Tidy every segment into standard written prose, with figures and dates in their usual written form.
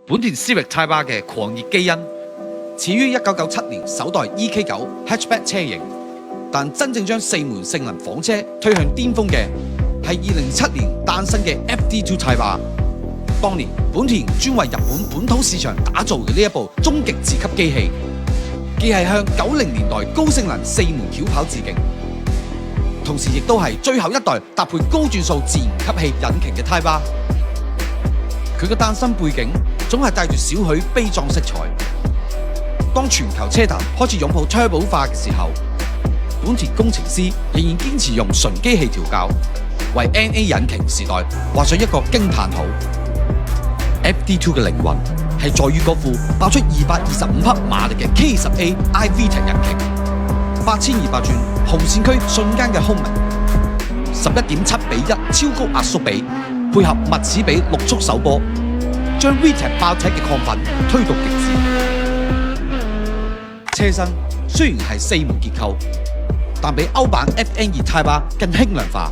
本田 Civic Type R 嘅狂熱基因，始於1997年首代 EK9 Hatchback 車型，但真正將4門性能房車推向巔峰嘅係2007年誕生嘅 FD2 Type R。當年本田專為日本本土市場打造嘅呢一部終極自吸機器，既係向90年代高性能4門轎跑致敬，同時亦都係最後一代搭配高轉速自然吸氣引擎嘅 Type R。佢嘅誕生背景總係帶住少許悲壯色彩。當全球車壇開始擁抱 turbo 化嘅時候，本田工程師仍然堅持用純機器調校，為 NA 引擎時代畫上一個驚嘆號。FD2 嘅靈魂係在於嗰副爆出225匹馬力嘅 K10A iVTEC 引擎，8200轉紅線區瞬間嘅空明，11.7:1超高壓縮比，配合密齒比6速手波，將 VTEC 爆踢嘅亢奮推到極致。車身雖然係4門結構，但比歐版 FN2 Type R 更輕量化。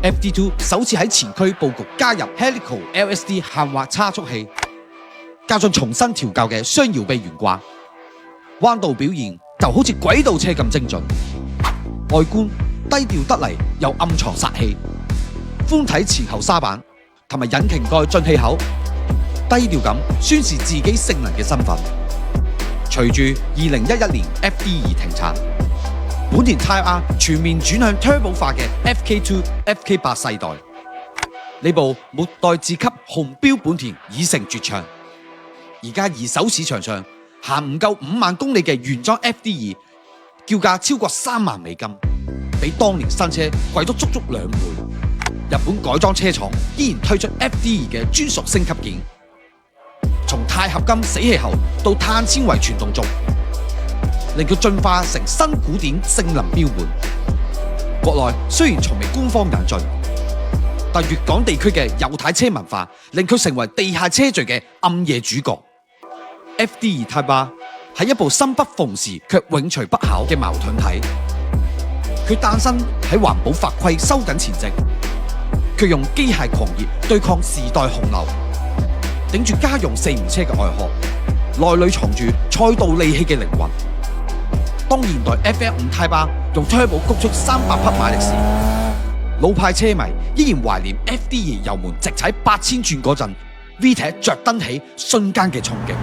FD2 首次喺前驅佈局加入 Helical LSD 限滑差速器，加上重新調校嘅雙搖臂懸掛，彎道表現就好似軌道車咁精準。外觀低調得嚟又暗藏殺氣，寬體前後沙板同埋引擎蓋進氣口，低調咁宣示自己性能嘅身份。隨住2011年 FD2 停產，本田 Type R 全面轉向 turbo 化嘅 FK2、FK8 世代，呢部末代自吸紅標本田已成絕唱。而家二手市場上行唔夠5萬公里嘅原裝 FD2，叫價超過3萬美金，比當年新車貴咗足足2倍。日本改裝車廠依然推出 FD2 嘅專屬升級件，從鈦合金死氣喉到碳纖維傳動軸，令佢進化成新古典性能標本。國內雖然從未官方引進，但粵港地區嘅右軚車文化令佢成為地下車序嘅暗夜主角。FD2 Type R 係一部生不逢時卻永隨不考嘅矛盾體。佢誕生喺環保法規收緊前夕，卻用機械狂熱對抗時代洪流，頂住家用4門車嘅外殼，內裏藏住賽道利器嘅靈魂。當現代 FF5 Type R 用 turbo 谷出300匹馬力時，老派車迷依然懷念 FD2 油門直踩8000轉嗰陣 VTEC 着燈起瞬間嘅衝擊。